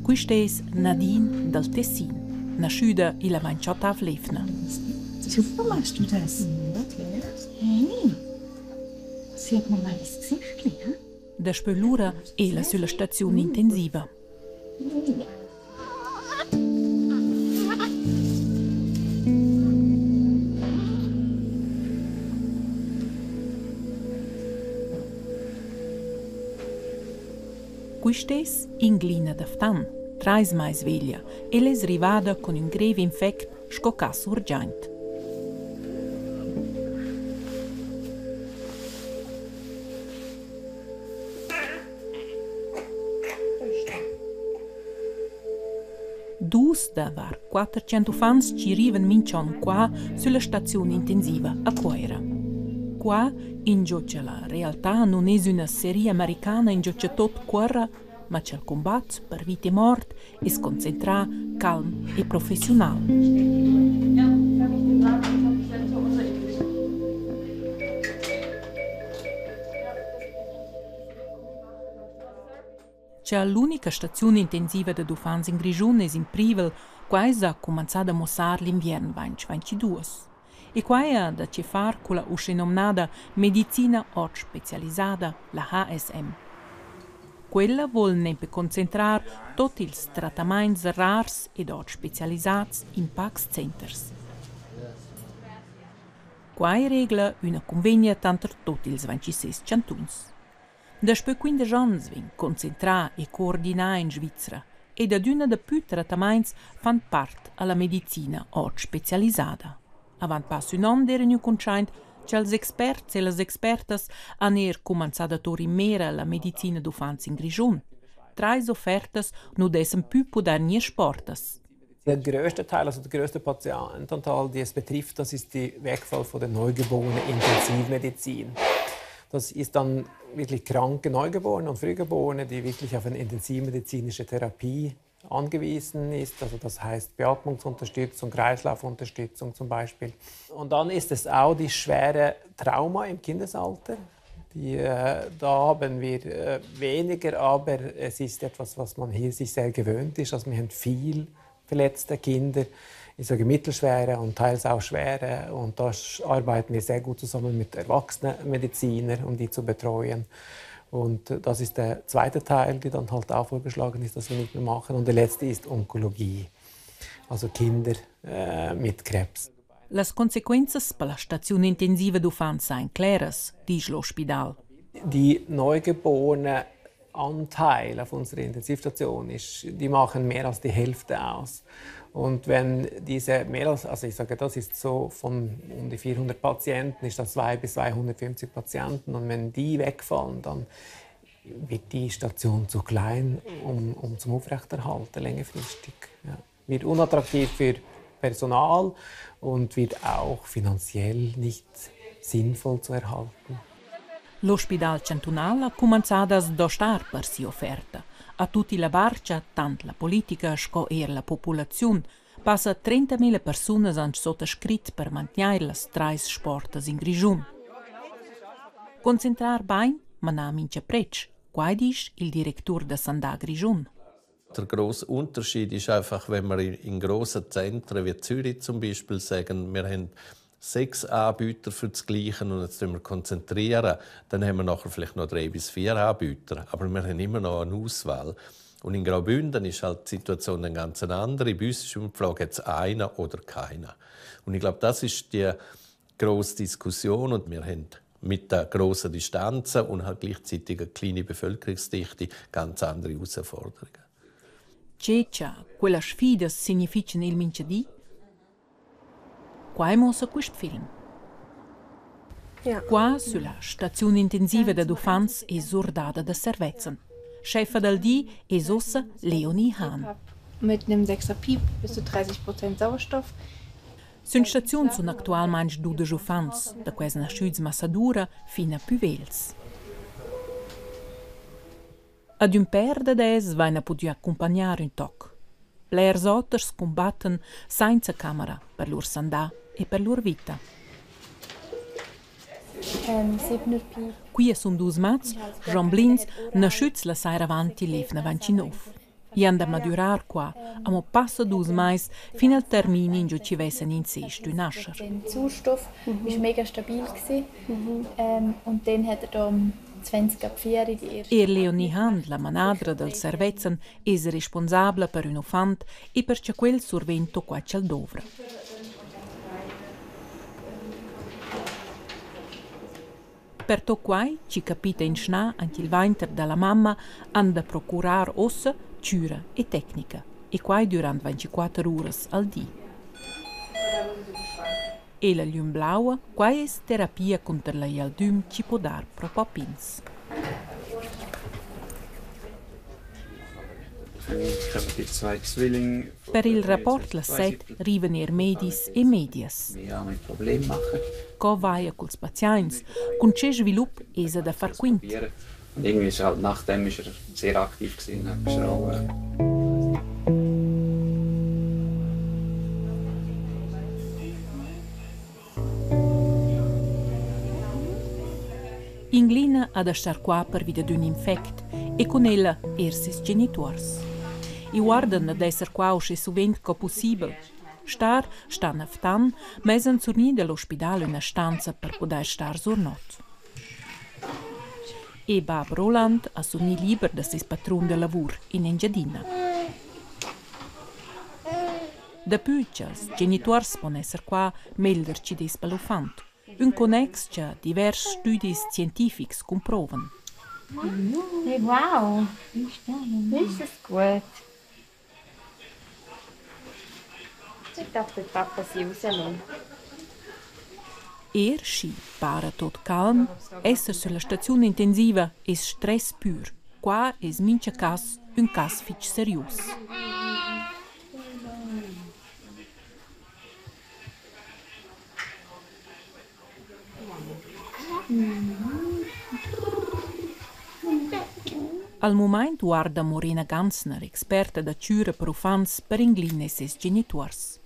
Questa è Nadine dal Tessin, nasciuta il 28 a Flefna. Super machst du das. Hey, sieht man mal das Gesicht, ja? Da spellura e la sulla stazione intensiva. Questa è Inglina d'Aftan, 3 mais veglia, e l'es rivada con un greve infect scoccasso urgente. Dus da var 400 fans ci arrivano mincion qua sulla stazione intensiva a Quaira. Qua, in giocia la realtà non è una serie americana in giocia tot corra, ma c'è il combatto per vita e morte e si concentra calmo e professionale. C'è l'unica stazione intensiva di Dufans in Grigione in Privel, quasi ha cominciato a mostrare l'inverno 2022. E qua ha da che fare con la uscenominata medicina oggi specializzata, la HSM. Quella vuol nempe concentrare tutti i trattamenti rari ed oggi specializzati in PAX Centers. Qua regla una convegna tanto tutti i 26 cantoni. Dopo 15 anni vengono concentrati e coordinati in Svizzera e da una dei più trattamenti fanno parte alla medicina oggi specializzata. Avant pas un anno erano conosciuti che gli esperti e le esperte hanno cominciato a tornare la medicina d'ufanza in Grigione. 3 offerte non dessen più poter nie sportas. Der größte Teil, also der größte Patientenanteil, die es betrifft, das ist der Wegfall von der Neugeborenen Intensivmedizin. Das ist dann wirklich kranke Neugeborene und Frühgeborene, die wirklich auf eine intensivmedizinische Therapie angewiesen ist. Also das heißt Beatmungsunterstützung, Kreislaufunterstützung zum Beispiel. Und dann ist es auch die schwere Trauma im Kindesalter. Da haben wir weniger, aber es ist etwas, was man hier sich sehr gewöhnt ist. Also wir haben viel verletzte Kinder, ich sage mittelschwere und teils auch schwere. Und da arbeiten wir sehr gut zusammen mit Erwachsenenmedizinern, um die zu betreuen. Und das ist der zweite Teil, der dann halt auch vorgeschlagen ist, dass wir nicht mehr machen. Und der letzte ist Onkologie, also Kinder mit Krebs. Las consequences per la stazione intensiva d'ufanza seien claras, dice l'Ospedal. Die neugeborenen Anteil auf unserer Intensivstation die machen mehr als die Hälfte aus. Und wenn diese mehr als, also ich sage, das ist so von um die 400 Patienten, ist das 200 bis 250 Patienten. Und wenn die wegfallen, dann wird die Station zu klein, um zum Aufrechterhalten längerfristig. Ja. Wird unattraktiv für Personal und wird auch finanziell nicht sinnvoll zu erhalten. L'Ospedal Cantonal ha cominciato a sdostar per si offerta. A tutti la barcia, tant la politica sco la popolazione, passa 30.000 persone hanno sottoscritto per mantenere le 3 sportes in Grigione. Concentrar bene, ma non mince prezzo, qua dice il direttore da Sandà Grigione. Der grosse Unterschied ist einfach, wenn wir in grossen Zentren wie Zürich zum Beispiel sagen, wir haben 6 Anbieter für das Gleiche und jetzt konzentrieren, dann haben wir nachher vielleicht noch 3 bis 4 Anbieter. Aber wir haben immer noch eine Auswahl. Und in Graubünden ist halt die Situation eine ganz andere. Bei uns ist immer die Frage, jetzt einer oder keiner. Und ich glaube, das ist die grosse Diskussion. Und wir haben mit den grossen Distanzen und halt gleichzeitig eine kleine Bevölkerungsdichte ganz andere Herausforderungen. Ceccia, quella sfida significano il mincedì? Qua è mosso questo film. Ja. Qua, sulla stazione intensiva da Dufans, è sordata da Servetzen. Chefa del D è Sossa Leonie Hahn. Mit einem 6er Piep bis zu 30% Sauerstoff. Sulle stazioni sono attualmente 12 ufans, da quasi nasciuti Massadura fino a Puvels. Ad un paio di des vanno potuti accompagnare un toc. Plers otters combattono senza camera per loro sandà e per loro vita. Qui sono 2 mats, Jean Blins, nasciuti la sera avanti l'Efna 29. E anda a madurar qua, amo passa dus mais fino al termine in giù ci vessen in sest du nascher. Der Sauerstoff war mega stabil. Und dann hat er da 20 ab 4 die erste. Leonie Hand, la manadra del Servezen, es responsabla per un ofant e per quel survento qua c'al dovra. Per to quai, ci capita in schna anche il vainter dalla mamma han da procurar ossa, ciura e tecnica, e quai durant 24 ore al dì. E la llum blaua, quai es terapia contro la ialdum ci può dar proprio pins. Per il rapport la set riven medis e medias. Co vaia culs pazients, cun ce svilup esa da far quint. Und irgendwie ist halt nachdem ist er sehr aktiv gewesen, hat geschrien. Inglina ha da star qua per vida d'un infect e con ella ersis genitors. I guardan ad esser qua usce suvent co possibel. Stan aftan, mesan zurni dell'ospedale una stanza per poder star surnot. E Bab Roland ha surni liber da ses patron de lavur in Engiadina. Da pütjas, genitors pon esser qua melderci des pelofant. Un connex che divers studis scientifics comproven. Hey, wow, ist das gut. Ich dachte, Papa sie rauslassen. Schi, para tot calm, esser sulla stazione intensiva es stress pur. Qua es mincha cas un cas fitch serius. Al moment guarda Morena Gansner, experta da ciura per ufans per Inglina e ses genitors.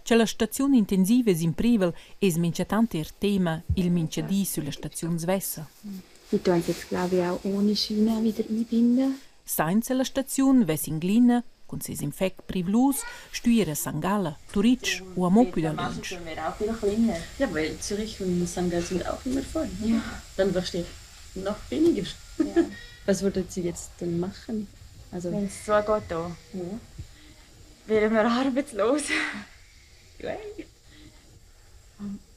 C'è la stazione intensiva in Privel es mincha tanto tema il mincha di sulla stazione Svessa. Die tun jetzt, glaube ich, auch ohne Schiene wieder einbinden. Senza la stazione ves Inglina, con ses infect privlus, stuira Sangala, Turic o Amopi da Lunch. Wir auch wieder kleiner. Ja, weil Zürich und St. Gallen sind auch immer voll. Ja. Dann verstehe ich noch weniger. Ja. Was würden Sie jetzt denn machen? Also, Wenn es so geht, da, ja. wären wir arbeitslos.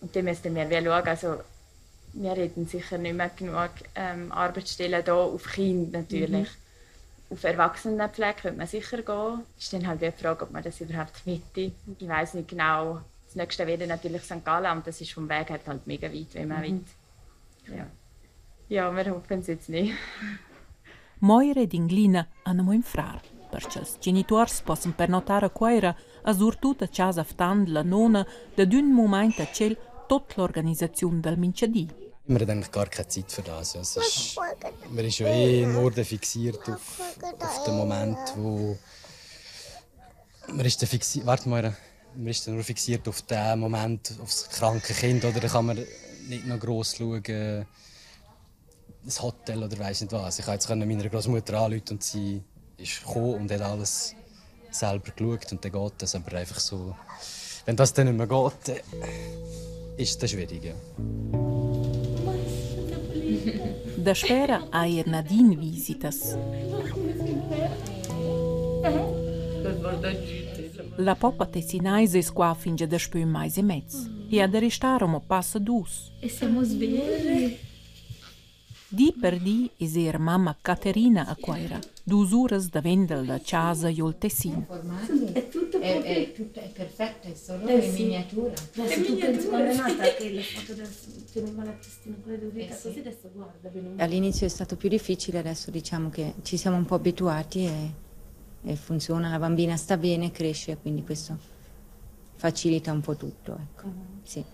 Und dann müssten wir schauen, also wir hätten sicher nicht mehr genug Arbeitsstellen hier auf Kinder natürlich. Auf Erwachsenenpflege könnte man sicher gehen. Es ist dann halt die Frage, ob man das überhaupt möchte. Ich weiss nicht genau. Das nächste wäre natürlich St. Gallen und das ist vom Weg halt mega weit, wenn man will. Ja, wir hoffen es jetzt nicht. Moire ed Inglina hanno un frar, perché i genitori possono pernotare quaira a surtuta casa aftan la nonna da d'un moment a cel tutta l'organizzazione del Minciadì. Man hat eigentlich gar keine Zeit für das. Man ist ja nur fixiert auf den Moment, wo man ist nur fixiert auf den Moment, auf das kranke Kind, oder da kann man nicht noch gross schauen, das Hotel oder weiss nicht was. Ich konnte jetzt meiner Großmutter anrufen und sie ist gekommen und hat alles selber geschaut und dann geht das, aber einfach so. Wenn das dann nicht mehr geht, dann ist das schwierig. Ja. Da spera a Nadine visitas. La poppa tessinaise es qua finge da spö mais e mezz. E ad arrestaromo passa dus. E siamo svegli. Di per di es mamma Caterina a quaira. 2 ore da vendere la casa io Tessin. È tutto è perfetto, è solo in miniatura. Adesso tu pensi quando è nata che le foto teneva la testina con le due dita così, adesso guarda bene. All'inizio è stato più difficile, adesso diciamo che ci siamo un po' abituati e funziona, la bambina sta bene, cresce, quindi questo facilita un po' tutto, ecco. Sì.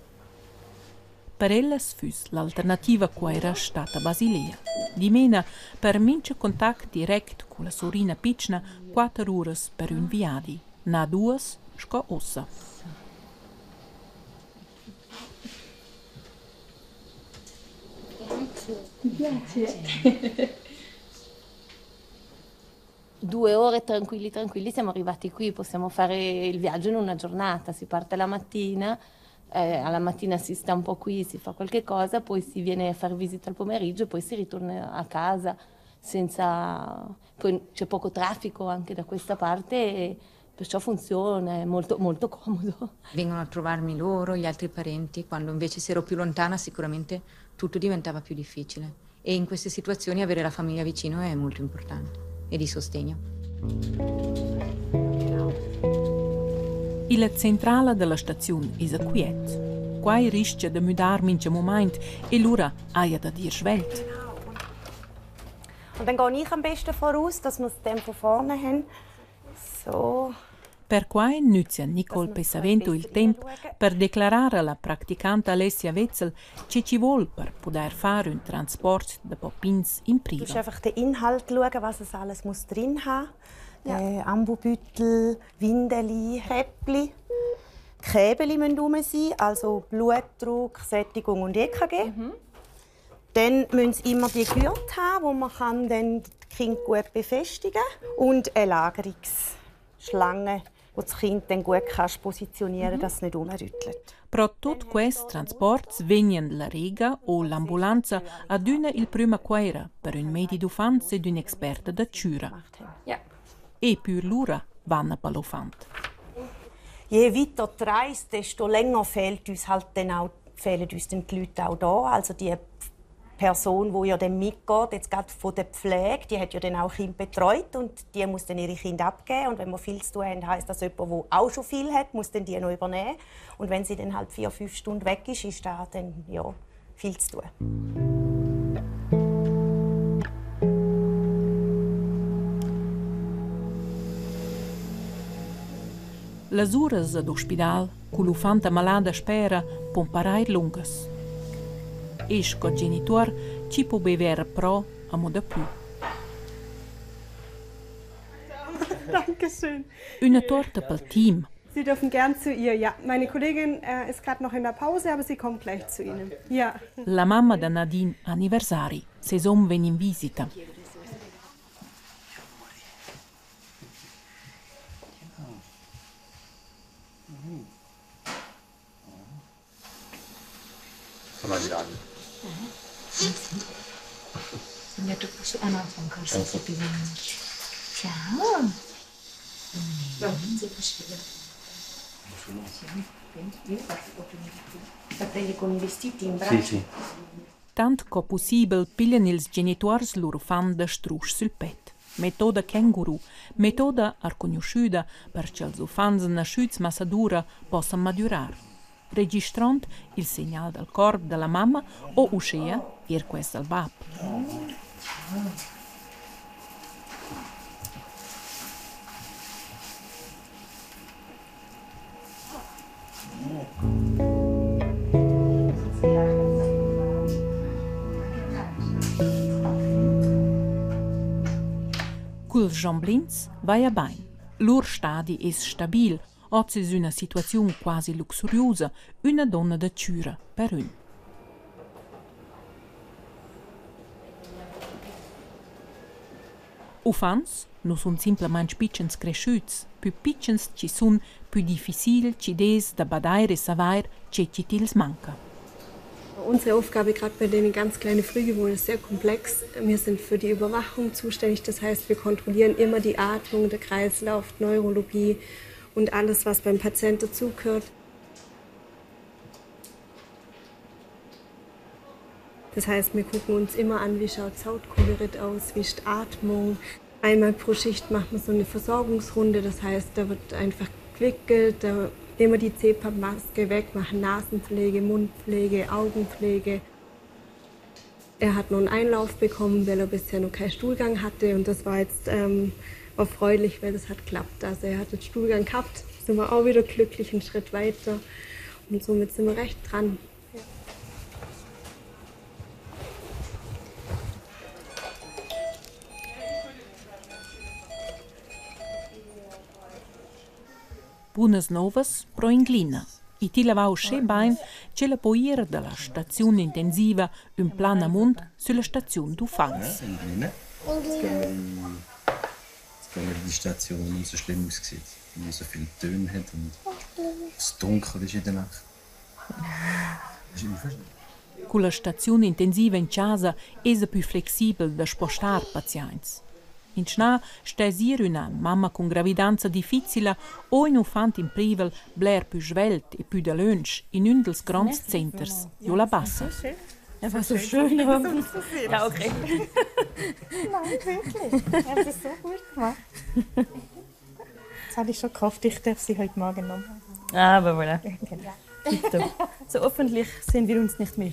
Per elles fus l'alternativa qua era stata Basilea. Di mena, per mince contact direct con la sorina piccina, 4 ore per un viadi. Na 2 sco ossa. Mi piace. 2 ore tranquilli, siamo arrivati qui, possiamo fare il viaggio in una giornata, si parte la mattina, alla mattina si sta un po' qui, si fa qualche cosa, poi si viene a fare visita al pomeriggio e poi si ritorna a casa poi c'è poco traffico anche da questa parte e perciò funziona, è molto, molto comodo. Vengono a trovarmi loro, gli altri parenti, quando invece se ero più lontana sicuramente tutto diventava più difficile. E in queste situazioni avere la famiglia vicino è molto importante e di sostegno. La centrale della stazione è quiet. Qua rischia di mudarmi in un momento e l'ora ha da dir svelt. Und dann gehe ich am besten voraus, dass wir es dann von vorne haben. So. Per qua inizia Nicole Pesavento il tempo per declarare alla praticante Alessia Wetzel che ci vuole per poter fare un trasporto di Poppins in priva. Du musst einfach den Inhalt schauen, was es alles muss drin haben. Ambubüttel, Windeli, Käppli. Käbeli müssen rum sein, also Blutdruck, Sättigung und EKG. Dann müssen sie immer die Gürtel haben, wo man dann die Kinder gut befestigen kann. Und eine Lagerungsschlange, wo das Kind dann gut positionieren kann, dass es nicht umrüttelt. Pro tutto questo trasporto vengono la rega o l'ambulanza ad il prima quaira per un medico d'ufanza ed un esperto da cura. E più l'ora vanno per l'ufant. Je weiter die Reise, desto länger fehlen uns die Leute auch da. Also die Person, die ja dann mitgeht, jetzt gerade von der Pflege, die hat ja dann auch Kinder betreut und die muss dann ihre Kinder abgeben. Und wenn wir viel zu tun haben, heisst das jemand, der auch schon viel hat, muss dann die noch übernehmen. Und wenn sie dann halt 4-5 Stunden weg ist, ist da dann ja viel zu tun. Le ures d'ospedal, con l'ufanta malada spera, pon parai lungas. Esch co genitor ci può bever pro a moda più. Dankeschön. Una torta pel team. Sie dürfen gern zu ihr, ja. Meine Kollegin ist gerade noch in der Pause, aber sie kommt gleich zu Ihnen. Ja. La mamma da Nadine anniversari, se som ven in visita. Sognato su un corso di bisogno. Ciao. Fratelli con i vestiti in braccio. Sì. Tant co possibile pigliano ils genitors loro fan da strusch sul pet. Metoda känguru, metoda arconosciuta perché els ufans nasciuts massa dura possano madurar. Registrant il segnale del corpo della mamma o uscea per questo al bab. Cul jamblins vai a bain. Lur stadi es stabil. Oggi è una situazione quasi luxuriosa, una donna da cura per un. Ufans non sono semplicemente piccins cresciuts, più piccins ci sono, più difficili ci des da badaire savoir che ci tils manca. Unsere Aufgabe gerade bei den ganz kleinen Frühgeborenen ist sehr komplex. Wir sind für die Überwachung zuständig, das heißt, wir kontrollieren immer die Atmung, der Kreislauf, Neurologie und alles, was beim Patienten dazugehört. Das heißt, wir gucken uns immer an, wie schaut das Hautkolorit aus, wie ist die Atmung. Einmal pro Schicht machen wir so eine Versorgungsrunde, das heißt, da wird einfach gewickelt, da nehmen wir die CPAP-Maske weg, machen Nasenpflege, Mundpflege, Augenpflege. Er hat noch einen Einlauf bekommen, weil er bisher noch keinen Stuhlgang hatte und das war jetzt erfreulich, weil das hat geklappt. Also er hat den Stuhlgang gehabt, sind wir auch wieder glücklich, einen Schritt weiter und somit sind wir recht dran. Ja. Buonas novas pro Inglina. I ti lavau sche bain c'è la poiera della stazione intensiva un plan a mont sulla stazione d'Ufans. weil die Station so schlimm aussieht. Weil man so viele Töne hat und es dunkel ist in der Nacht. Con la stazione intensiva in casa è più flessibile da spostare pazienti. In Schnà stesir una mamma con gravidanza difficile o un infant in privel bler più svelt e più da lunch in un dels grands centers, io la bassa. Es war so schön. Ja, okay. Nein, wirklich. Ich habe das so gut gemacht. Jetzt habe ich schon gehofft, ich darf sie heute Morgen noch. Aber voilà. So hoffentlich sehen wir uns nicht mehr.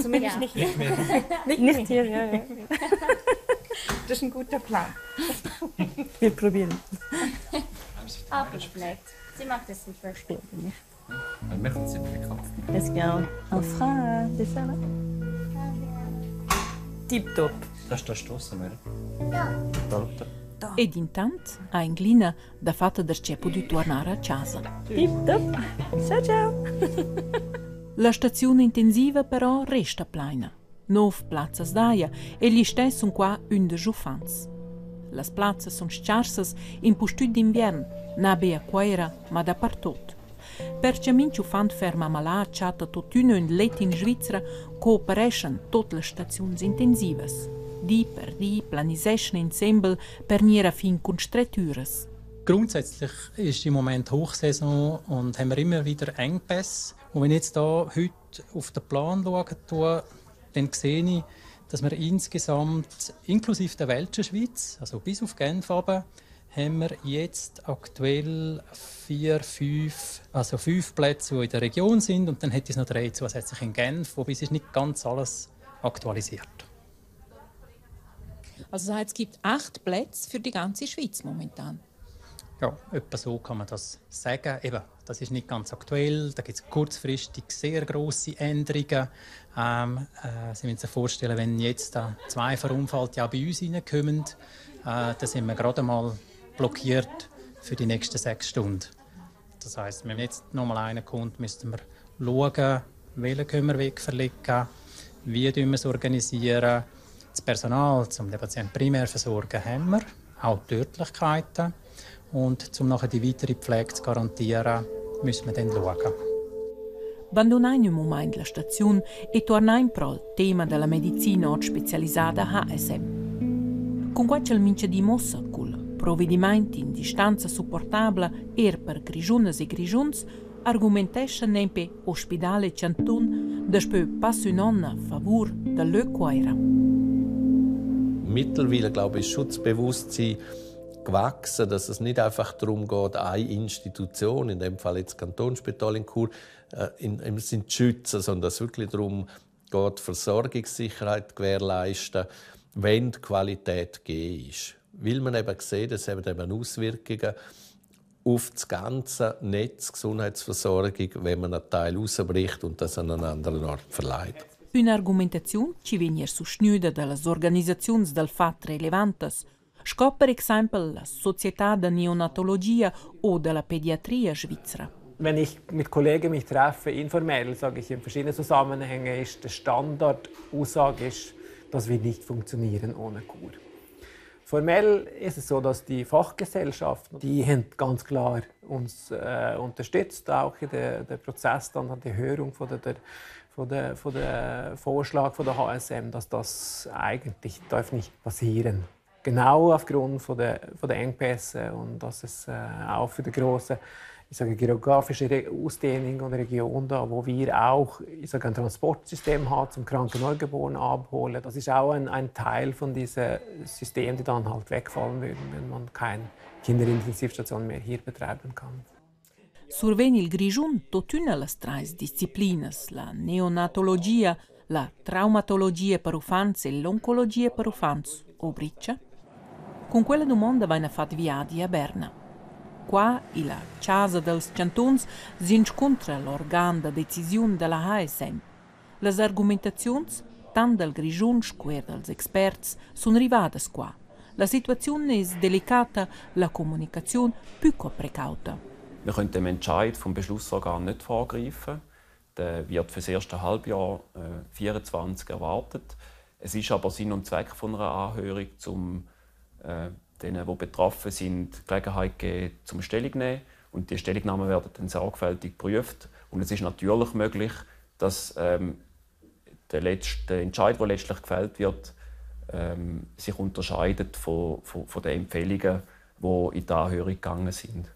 Zumindest nicht hier. Nicht hier, ja. Das ist ein guter Plan. Wir probieren. Abgeschmeckt. Sie macht es nicht verstehen. Wir machen es nicht bekannt. Est-ce qu'un frein, c'est ça là? Tip-top. Das ist der Stoss, oder? Ed intant, a Englina, da fatta da scepo di tornare a casa. Tip-top. Ciao, ciao. La stazione intensiva però resta plena. 9 plazzas d'aia e gli stessi sono qua 11 ufans. Le plazzas sono scarsas in postut d'invern, na bea quaira, ma dappertut. Perché minci ufant ferma malà chatta tot'uno in let in Svizzera cooperescen tutte le stazioni intensivas. Die per die planisescen ensemble per niera fin con Strettüres. Grundsätzlich ist im Moment Hochsaison und haben wir immer wieder Engpässe. Und wenn ich jetzt hier heute auf den Plan schaue, dann sehe ich, dass wir insgesamt, inklusive der welschen Schweiz, also bis auf Genf runter, haben wir jetzt aktuell 5 Plätze, die in der Region sind. Und dann hätte es noch 3 zusätzlich in Genf, wobei es ist nicht ganz alles aktualisiert. Also es gibt 8 Plätze für die ganze Schweiz momentan. Ja, etwa so kann man das sagen. Eben, das ist nicht ganz aktuell. Da gibt es kurzfristig sehr grosse Änderungen. Sie müssen sich vorstellen, wenn jetzt 2 Verunfallte auch bei uns reinkommen, dann sind wir gerade mal blockiert für die nächsten 6 Stunden. Das heisst, wenn jetzt noch mal einer kommt, müssten wir schauen, welchen können wir wegverlegen, wie wir es organisieren. Das Personal, um den Patienten primär zu versorgen, haben wir, auch die Örtlichkeiten. Und um nachher die weitere Pflege zu garantieren, müssen wir dann schauen. Abbandonai un momento la stazione e tornai pro il tema della medicina specializzata HSM. Con qua c'è il mince di mossa col provvedimenti in distanza supportabile per grigiunes e grigiuns argumentesce nempe ospedale Cantun despö passu nonna favur dell'Öquaira. Mittlerweile, glaube ich, ist Schutzbewusstsein gewachsen, dass es nicht einfach darum geht, eine Institution, in dem Fall jetzt das Kantonsspital in Chur, zu schützen, sondern dass es wirklich darum geht, Versorgungssicherheit zu gewährleisten, wenn die Qualität gegeben ist. Weil man eben sieht, dass eben Auswirkungen auf das ganze Netz Gesundheitsversorgung, wenn man einen Teil rausbricht und das an einen anderen Ort verleiht. Un'argumentazione ci viene sostenuta dalle organizzazioni del FAT rilevantes, sco per esempio la Società de Neonatologia o della Pädiatria Svizzera. Wenn ich mit Kollegen mich treffe, informell, sage ich in verschiedenen Zusammenhängen, ist die Standardaussage, ist, das wird nicht funktionieren ohne Kur. Formell ist es so, dass die Fachgesellschaften, die haben ganz klar uns unterstützt, auch in der Prozess dann an die Hörung von der Vorschlag von der HSM, dass das eigentlich darf nicht passieren. Genau aufgrund von der Engpässe und dass es auch für die große geografische Ausdehnung und Region da, wo wir auch ein Transportsystem haben, zum kranken Neugeborenen abholen. Das ist auch ein Teil von diesem System, die dann halt wegfallen würden, wenn man keine Kinderintensivstation mehr hier betreiben kann. Surveni il grigiun totuna las 3 disciplinas, la neonatologia, la traumatologia per ufans e l'oncologia per ufans, o briccia? Con quella domanda viene fatta viadi a Berna. Qua, in la casa dels cantons, si incontra l'organ de decisione della HSM. Le argomentazioni, tant del grigiun come dels experts, sono arrivate qua. La situazione è delicata, la comunicazione più precauta. Wir können dem Entscheid vom Beschlussorgan nicht vorgreifen. Der wird für das erste Halbjahr 2024 erwartet. Es ist aber Sinn und Zweck von einer Anhörung, um denen, die betroffen sind, die Gelegenheit geben, zum Stellung zu nehmen. Und die Stellungnahmen werden dann sorgfältig geprüft. Und es ist natürlich möglich, dass der Entscheid, der letztlich gefällt wird, sich unterscheidet von den Empfehlungen, die in die Anhörung gegangen sind.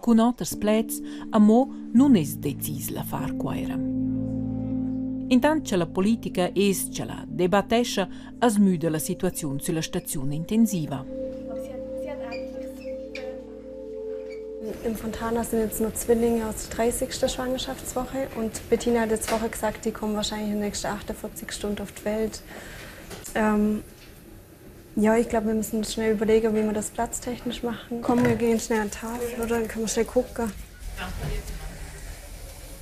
Con alters plets, amo non es decis la far quaira. Intant che la politica es che la debattescha, es müde la situazione sulla stazione intensiva. Im Fontana sind jetzt nur Zwillinge aus der 30. Schwangerschaftswoche und Bettina hat jetzt vorher gesagt, die kommen wahrscheinlich in den nächsten 48 Stunden auf die Welt. Ja, ich glaube, wir müssen uns schnell überlegen, wie wir das platztechnisch machen. Komm, wir gehen schnell an die Tafel oder dann können wir schnell gucken.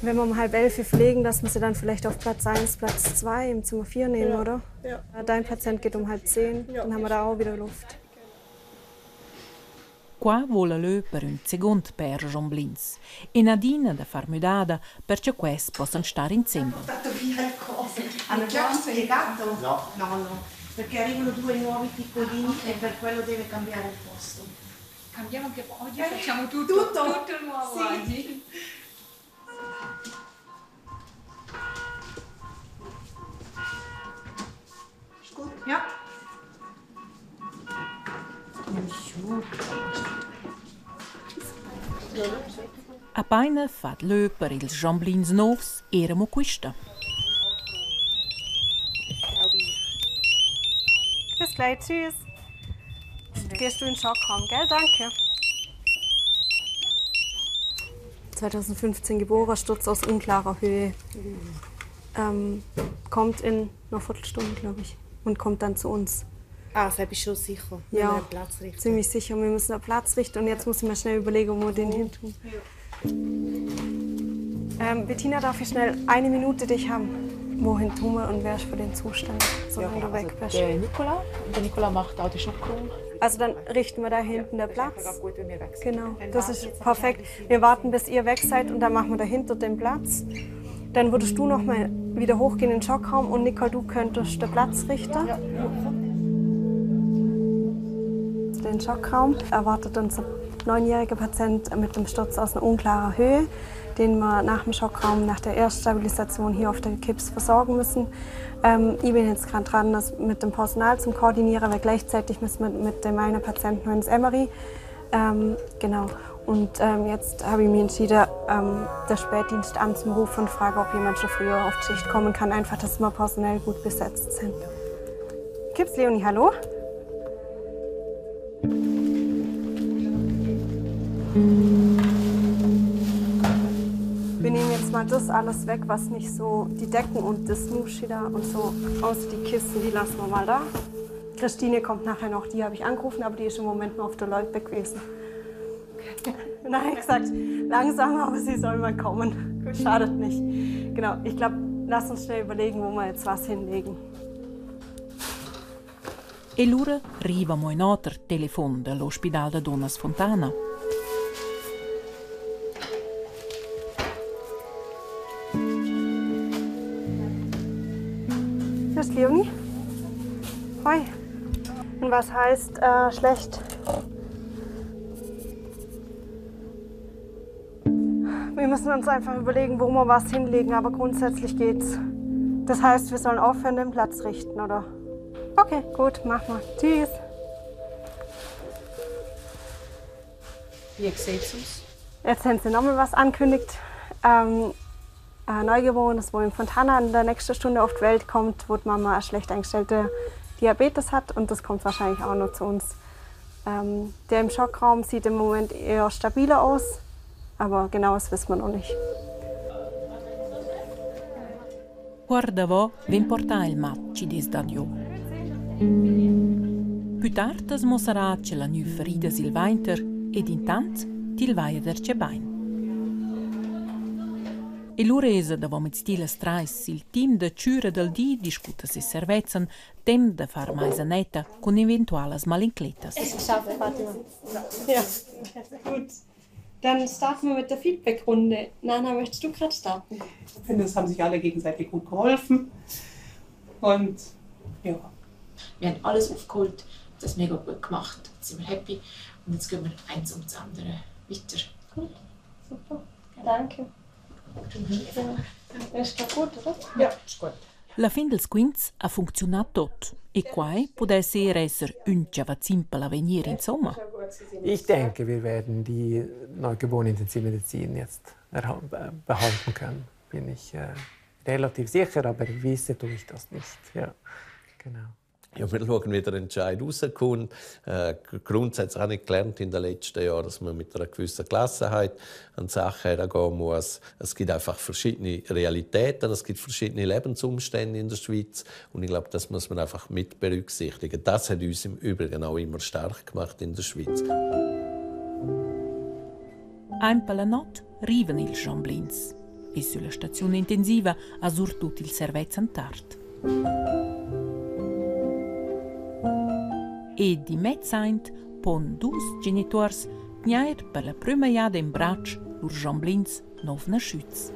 Wenn wir um 10:30 pflegen, dass wir sie dann vielleicht auf Platz 1, Platz 2 im Zimmer 4 nehmen, oder? Ja. Dein Patient geht um 9:30, dann haben wir da auch wieder Luft. Qua vola lö per un second per Jomblins e Nadine da far mudada perché questi possano stare insieme. Ho fatto via le cose. Hanno già spiegato? No. No. Perché arrivano 2 nuovi piccolini e per quello deve cambiare il posto. Cambiamo anche oggi, facciamo tutto nuovo sì. Oggi. Gut, ja. Appena fat lö per ils Jomblins novs eramo quista. Bis gleich, tschüss. Gehst du in den Schockraum, gell? Danke. 2015 geboren, Sturz aus unklarer Höhe. Kommt in einer Viertelstunde, glaube ich, und kommt dann zu uns. Ah, das bist du schon sicher. Ja, einen Platz richten. Ziemlich sicher. Wir müssen einen Platz richten und jetzt muss ich mir schnell überlegen, wo wir den hin tun. Bettina, darf ich schnell 1 Minute dich haben? Wohin tun wir und wer ist für den Zustand, solange du weg bist? Der Nicola macht auch die Schockung. Also dann richten wir da hinten den Platz. Genau, das ist perfekt. Wir warten, bis ihr weg seid und dann machen wir dahinter den Platz. Dann würdest du noch mal wieder hochgehen in den Schockraum und Nicole, du könntest den Platz richten. Ja. Den Schockraum erwartet unser 9-jähriger Patient mit dem Sturz aus einer unklarer Höhe, den wir nach dem Schockraum, nach der Erststabilisation hier auf der Kips versorgen müssen. Ich bin jetzt gerade dran, das mit dem Personal zum Koordinieren, weil gleichzeitig müssen wir mit dem einen Patienten ins MRI. Genau. Und jetzt habe ich mich entschieden, den Spätdienst anzurufen und frage, ob jemand schon früher auf die Schicht kommen kann, einfach, dass wir personell gut besetzt sind. Kips, Leonie, hallo? Wir nehmen jetzt mal das alles weg, was nicht so, die Decken und das Nuschi da und so, außer die Kissen, die lassen wir mal da. Christine kommt nachher noch, die habe ich angerufen, aber die ist im Moment noch auf der Leutebeck gewesen. Nein, gesagt, langsam, aber sie soll mal kommen. Schadet nicht. Genau, ich glaube, lass uns schnell überlegen, wo wir jetzt was hinlegen. E l'ora arriva un altro telefono dall'ospedale da Donnas Fontana. Das ist Leonie. Hoi. Und was heißt schlecht? Wir müssen uns einfach überlegen, wo wir was hinlegen, aber grundsätzlich geht's. Das heißt, wir sollen aufhören, den Platz richten, oder? Okay, gut, machen wir. Tschüss. Wie sieht es aus? Jetzt haben sie nochmal was angekündigt. Ein Neugeborenes, wo in Fontana in der nächsten Stunde auf die Welt kommt, wo die Mama eine schlecht eingestellte Diabetes hat und das kommt wahrscheinlich auch noch zu uns. Der im Schockraum sieht im Moment eher stabiler aus, aber genaues wissen wir noch nicht. Guarda vo, ven porta il matci des d'adio. Più tard es mossarà che la nu ferida silvainter ed intant til vaia der che bain. E l'uresa da vom stile strais il team de cura del di discuta se servezzan tem de far mais netta con eventualas malincletas. Es geschafft, Fatima. Ja, gut. Dann starten wir mit der Feedback-Runde. Nana, möchtest du gerade starten? Ich finde, es haben sich alle gegenseitig gut geholfen. Und ja. Wir haben alles aufgeholt, das mega gut gemacht. Jetzt sind wir happy und jetzt gehen wir eins um das andere weiter. Gut, super. Danke. Ist gut, oder? Ja, ist gut. La fin dels quints ha funzionat tot. E quai potesse esser un Cavazimpel a venir insomma. Ich denke, wir werden die neugeborene Intensivmedizin jetzt behalten können. Bin ich relativ sicher, aber wissen tue ich das nicht. Ja, genau. Ja, wir schauen, wie der Entscheid rauskommt. Grundsätzlich habe ich gelernt in den letzten Jahren, dass man mit einer gewissen Gelassenheit an die Sache herangehen muss. Es gibt einfach verschiedene Realitäten, es gibt verschiedene Lebensumstände in der Schweiz. Und ich glaube, das muss man einfach mit berücksichtigen. Das hat uns im Übrigen auch immer stark gemacht in der Schweiz. Ein per la notte arrivano i Jamblins e sulla stazione intensiva ha sortut il servizio antart. E di mezzaint pon dus genitors gnair per la prima jada in braccio lur Jamblins nov nasciuts.